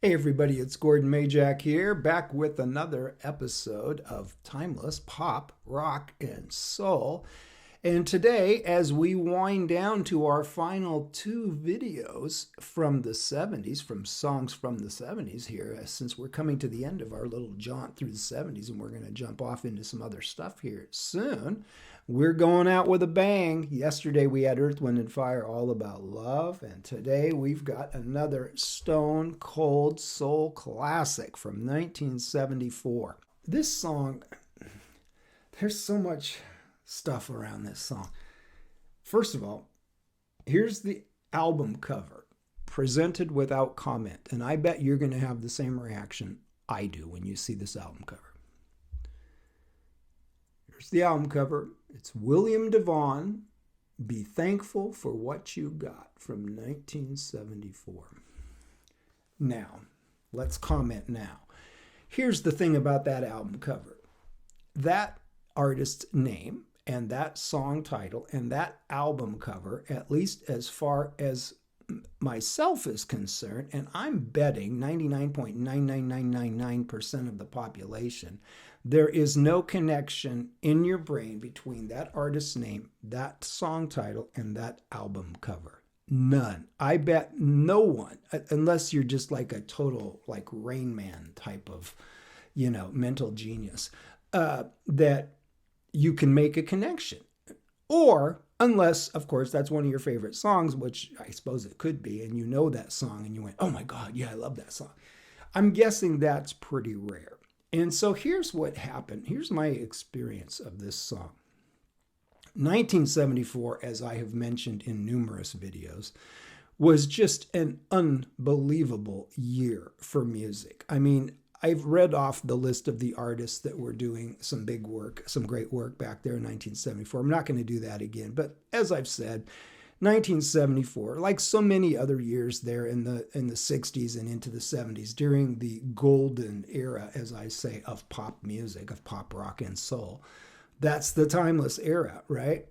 Hey everybody, it's Gordon Majak here, back with another episode of Timeless Pop, Rock, and Soul. And today, as we wind down to our final two videos from the 70s, from songs from the 70s here, since we're coming to the end of our little jaunt through the 70s and we're going to jump off into some other stuff here soon, we're going out with a bang. Yesterday we had Earth, Wind, and Fire, All About Love, and today we've got another stone cold soul classic from 1974. This song, there's so much stuff around this song. First of all, here's the album cover, presented without comment, and I bet you're going to have the same reaction I do when you see this album cover. Here's the album cover. It's William DeVaughn, Be Thankful for What You Got, from 1974. Now, let's comment now. Here's the thing about that album cover. That artist's name and that song title and that album cover, at least as far as myself is concerned, and I'm betting 99.99999% of the population, there is no connection in your brain between that artist's name, that song title, and that album cover. None. I bet no one, unless you're just like a total like Rain Man type of, mental genius, that you can make a connection. Or unless, of course, that's one of your favorite songs, which I suppose it could be, and you know that song and you went, oh my God, yeah, I love that song. I'm guessing that's pretty rare. And so here's what happened. Here's my experience of this song. 1974, as I have mentioned in numerous videos, was just an unbelievable year for music. I mean, I've read off the list of the artists that were doing some big work, some great work back there in 1974. I'm not going to do that again. But as I've said, 1974, like so many other years there in the 60s and into the 70s, during the golden era, as I say, of pop music, of pop rock and soul, that's the timeless era, right?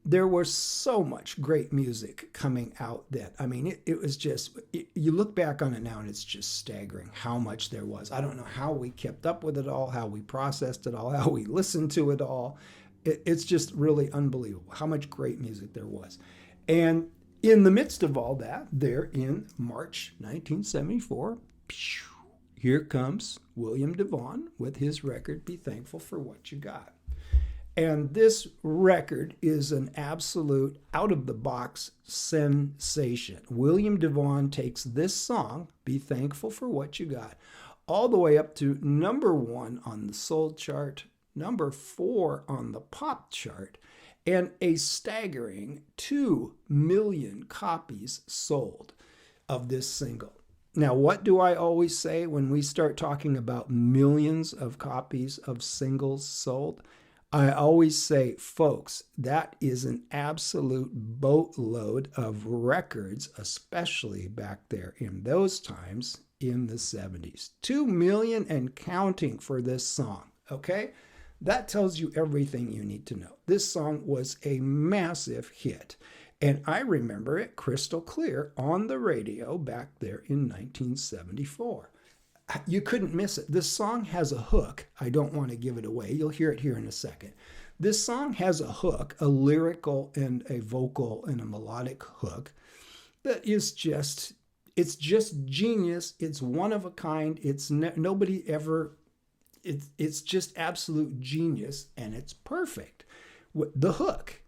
There was so much great music coming out then. I mean, it was just, you look back on it now and it's just staggering how much there was. I don't know how we kept up with it all, how we processed it all, how we listened to it all. It's just really unbelievable how much great music there was. And in the midst of all that, there in March 1974, here comes William DeVaughn with his record, Be Thankful for What You Got. And this record is an absolute out-of-the-box sensation. William DeVaughn takes this song, Be Thankful for What You Got, all the way up to number 1 on the soul chart, number 4 on the pop chart, and a staggering 2 million copies sold of this single. Now, what do I always say when we start talking about millions of copies of singles sold? I always say, folks, that is an absolute boatload of records, especially back there in those times in the 70s. 2 million and counting for this song, okay? That tells you everything you need to know. This song was a massive hit, and I remember it crystal clear on the radio back there in 1974. You couldn't miss it. This song has a hook. I don't want to give it away. You'll hear it here in a second. This song has a hook, a lyrical and a vocal and a melodic hook that is just, it's just genius. It's one of a kind. It's nobody ever, it's just absolute genius, and it's perfect. The hook.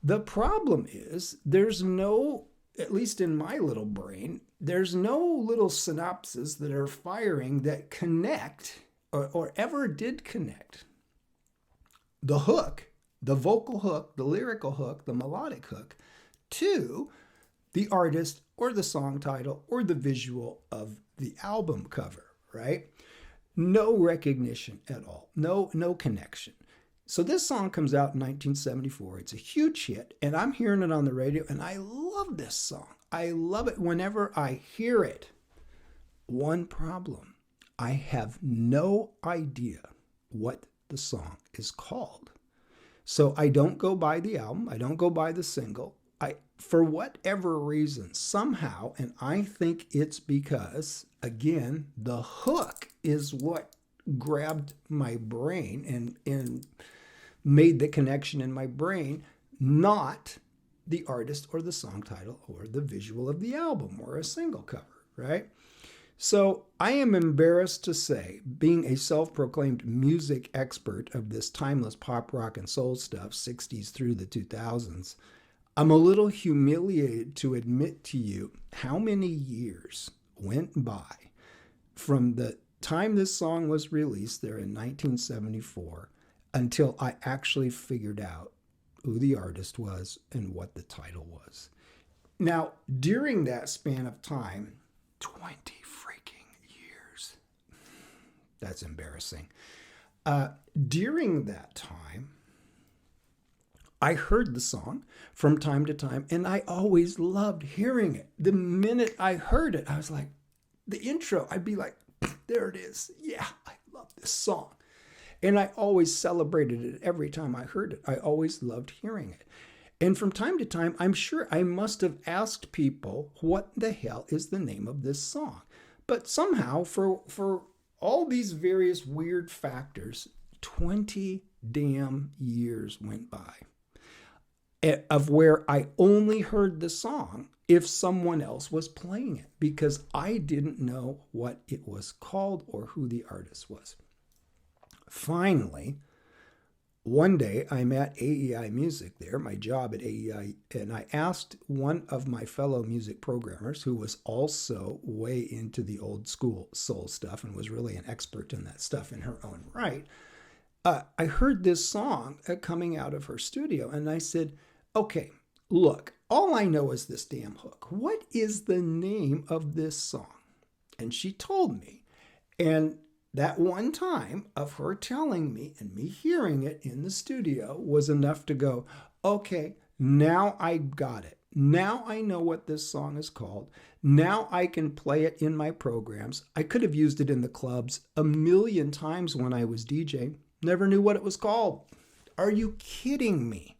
The problem is there's no, at least in my little brain, there's no little synapses that are firing that connect or ever did connect the hook, the vocal hook, the lyrical hook, the melodic hook to the artist or the song title or the visual of the album cover, right? No recognition at all. No connection. So this song comes out in 1974. It's a huge hit, and I'm hearing it on the radio, and I love this song. I love it whenever I hear it. One problem. I have no idea what the song is called. So I don't go by the album. I don't go by the single. for whatever reason, somehow, and I think it's because, again, the hook is what grabbed my brain and made the connection in my brain, not the artist or the song title or the visual of the album or a single cover, right? So I am embarrassed to say, being a self-proclaimed music expert of this timeless pop, rock, and soul stuff, 60s through the 2000s, I'm a little humiliated to admit to you how many years went by from the time this song was released there in 1974 until I actually figured out who the artist was and what the title was. Now, during that span of time, 20 freaking years. That's embarrassing. During that time, I heard the song from time to time, and I always loved hearing it. The minute I heard it, I was like, the intro, I'd be like, there it is. Yeah, I love this song. And I always celebrated it every time I heard it. I always loved hearing it. And from time to time, I'm sure I must have asked people, what the hell is the name of this song? But somehow, for all these various weird factors, 20 damn years went by of where I only heard the song if someone else was playing it, because I didn't know what it was called or who the artist was. Finally, one day I'm at AEI Music there, my job at AEI, and I asked one of my fellow music programmers, who was also way into the old school soul stuff and was really an expert in that stuff in her own right. I heard this song coming out of her studio, and I said, okay, look, all I know is this damn hook. What is the name of this song? And she told me. And that one time of her telling me and me hearing it in the studio was enough to go, okay, now I got it. Now I know what this song is called. Now I can play it in my programs. I could have used it in the clubs a million times when I was DJing. Never knew what it was called. Are you kidding me?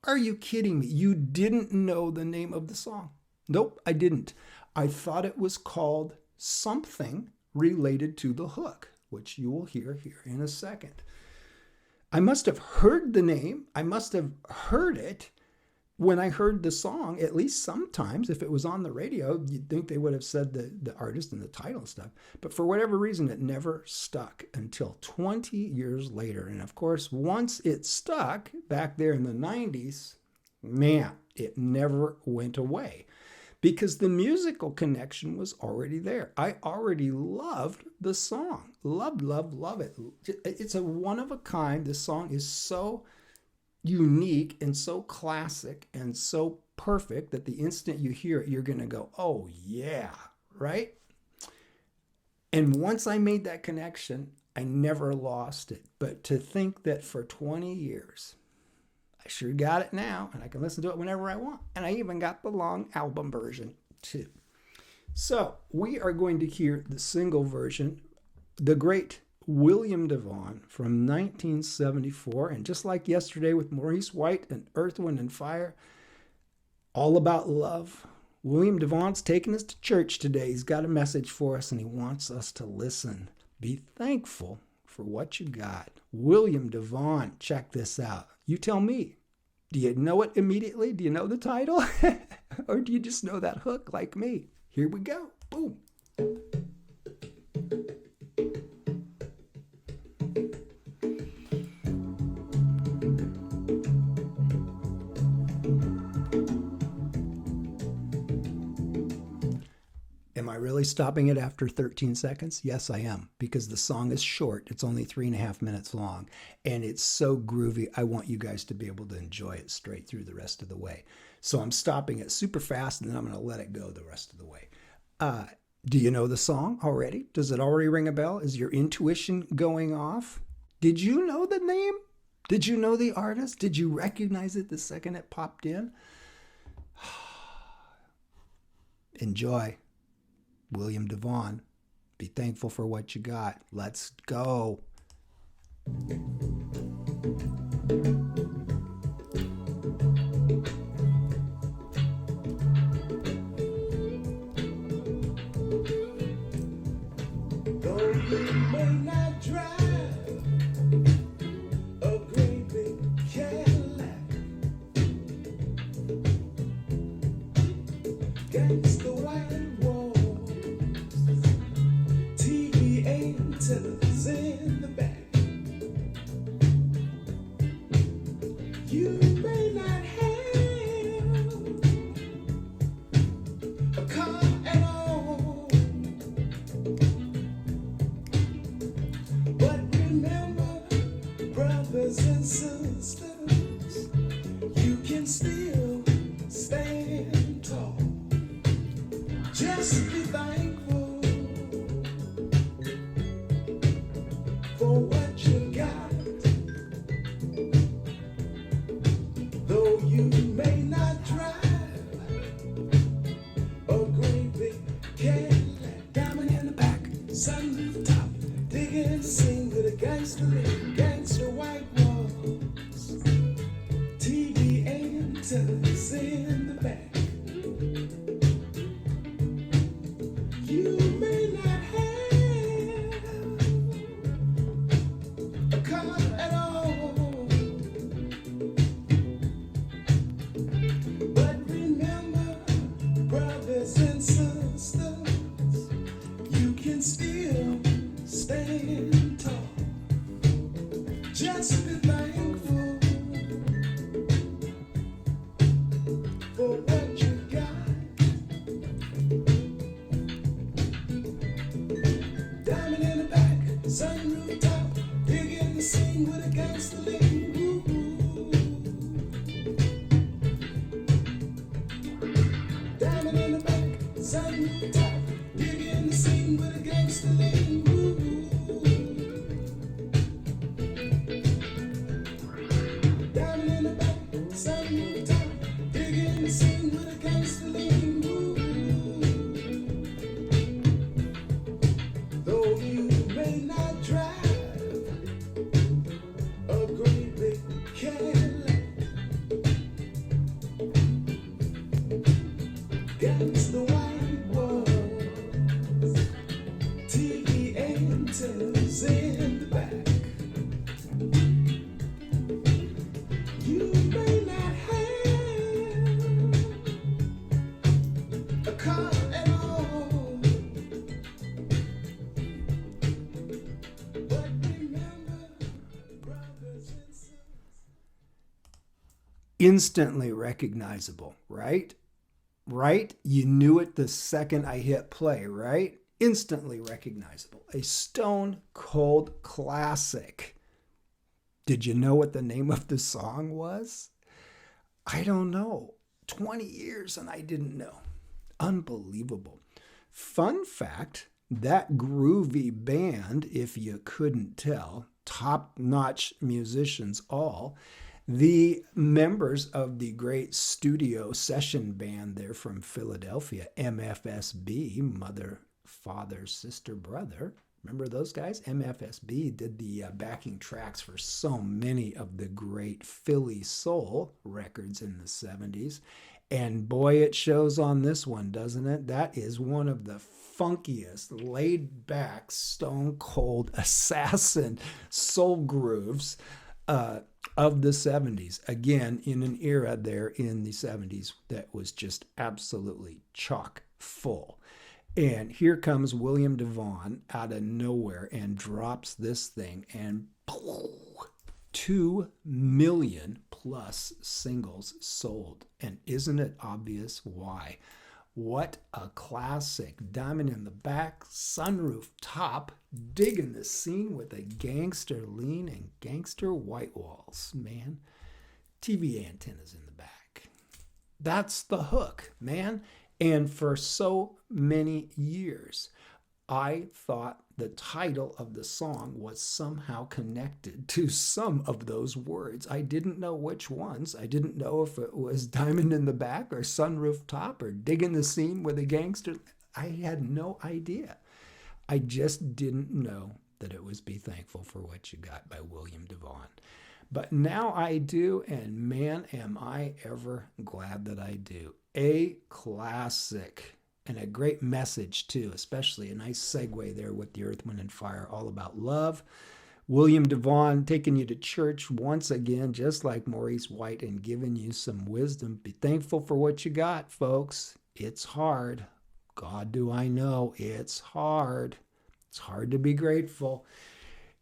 Are you kidding me? You didn't know the name of the song? Nope, I didn't. I thought it was called something related to the hook, which you will hear here in a second. I must have heard the name. I must have heard it when I heard the song, at least sometimes. If it was on the radio, you'd think they would have said the artist and the title and stuff. But for whatever reason, it never stuck until 20 years later. And of course, once it stuck back there in the 90s, man, it never went away because the musical connection was already there. I already loved the song. Love it. It's a one of a kind. This song is so unique and so classic and so perfect that the instant you hear it, you're going to go, oh yeah, right? And once I made that connection, I never lost it. But to think that for 20 years, I sure got it now, and I can listen to it whenever I want. And I even got the long album version too. So we are going to hear the single version, the great William DeVaughn from 1974. And just like yesterday with Maurice White and Earth, Wind and Fire, all about love. William DeVaugh's taking us to church today. He's got a message for us and he wants us to listen. Be thankful for what you got. William DeVaughn, check this out. You tell me, do you know it immediately? Do you know the title? Or do you just know that hook like me? Here we go. Boom. Am I really stopping it after 13 seconds? Yes, I am, because the song is short. It's only 3.5 minutes long, and it's so groovy. I want you guys to be able to enjoy it straight through the rest of the way. So I'm stopping it super fast, and then I'm going to let it go the rest of the way. Do you know the song already? Does it already ring a bell? Is your intuition going off? Did you know the name? Did you know the artist? Did you recognize it the second it popped in? Enjoy. William DeVaughn. Be thankful for what you got. Let's go. may not drive a great big Cadillac, gangster white walls, TV antennas in the back. You may not have a car at all, but remember, brothers and sisters, you can still stand tall. Just be thankful for what you got. Though you may not drive a great big Cadillac, diamond in the back, sunroof top, diggin, sing with a gangster lean, gangster white walls, TV antennas in the back. You may not have a car at all, but remember, brothers and sisters, you can still stand tall. Just be thankful for what you got. Diamond in the back, sunroof top, digging the scene with a gangster lean. Diamond in the back, sunroof top, digging the scene with a gangster lean. Diamond in the back, sunroof top, digging the scene with a gangster lean. Though you may not drive a great big Cadillac, gangster white walls, TV antennas in the back. You may not have a car at all, but remember, brothers and sisters. Instantly recognizable, right? Right? You knew it the second I hit play, right? Instantly recognizable. A stone cold classic. Did you know what the name of the song was? I don't know. 20 years and I didn't know. Unbelievable. Fun fact, that groovy band, if you couldn't tell, top-notch musicians all, the members of the great studio session band there from Philadelphia, MFSB, Mother, Father, Sister, Brother. Remember those guys? MFSB did the backing tracks for so many of the great Philly soul records in the 70s. And boy, it shows on this one, doesn't it? That is one of the funkiest, laid-back, stone-cold assassin soul grooves of the 70s. Again, in an era there in the 70s that was just absolutely chock full. And here comes William DeVaughn out of nowhere and drops this thing, and 2 million plus singles sold. And isn't it obvious why? What a classic. Diamond in the back, sunroof top, digging the scene with a gangster lean and gangster white walls, man. TV antennas in the back. That's the hook, man. And for so many years, I thought the title of the song was somehow connected to some of those words. I didn't know which ones. I didn't know if it was Diamond in the Back or Sunroof Top or Digging the Scene with a Gangster. I had no idea. I just didn't know that it was Be Thankful for What You Got by William DeVaughn. But now I do, and man, am I ever glad that I do. A classic And a great message, too, especially a nice segue there with the Earth, Wind, and Fire, all about love. William DeVaughn taking you to church once again, just like Maurice White, and giving you some wisdom. Be thankful for what you got, folks. It's hard. God, do I know it's hard. It's hard to be grateful.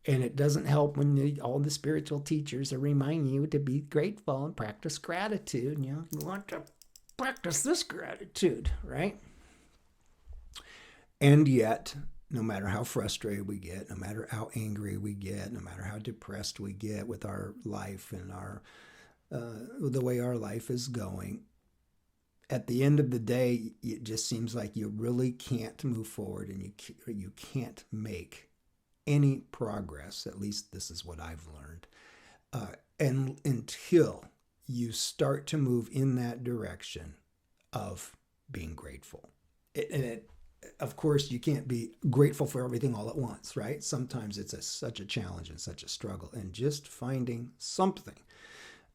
And it doesn't help when all the spiritual teachers are reminding you to be grateful and practice gratitude. You want to practice this gratitude, right? And yet, no matter how frustrated we get, no matter how angry we get, no matter how depressed we get with our life and the way our life is going, at the end of the day, it just seems like you really can't move forward, and you can't make any progress. At least this is what I've learned. And until you start to move in that direction of being grateful. Of course, you can't be grateful for everything all at once, right? Sometimes it's such a challenge and such a struggle. And just finding something,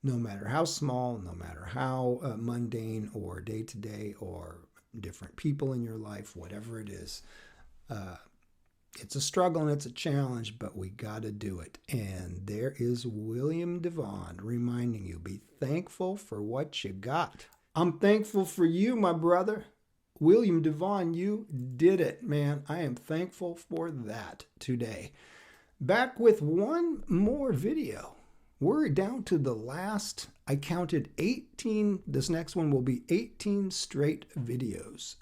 no matter how small, no matter how mundane or day-to-day or different people in your life, whatever it is, it's a struggle and it's a challenge, but we got to do it. And there is William DeVaughn reminding you, be thankful for what you got. I'm thankful for you, my brother. William DeVaughn, you did it, man. I am thankful for that today. Back with one more video. We're down to the last, I counted 18, this next one will be 18 straight videos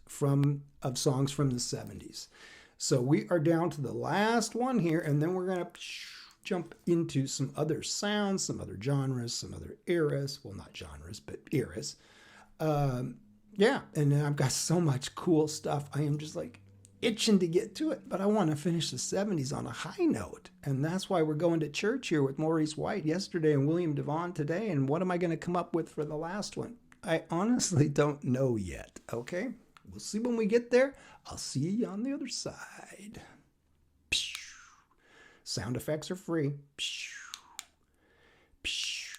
of songs from the 70s. So we are down to the last one here, and then we're going to jump into some other sounds, some other genres, some other eras. Well, not genres, but eras. Yeah, and I've got so much cool stuff. I am just like itching to get to it, but I want to finish the 70s on a high note. And that's why we're going to church here with Maurice White yesterday and William DeVaughn today. And what am I going to come up with for the last one? I honestly don't know yet, okay? We'll see when we get there. I'll see you on the other side. Sound effects are free.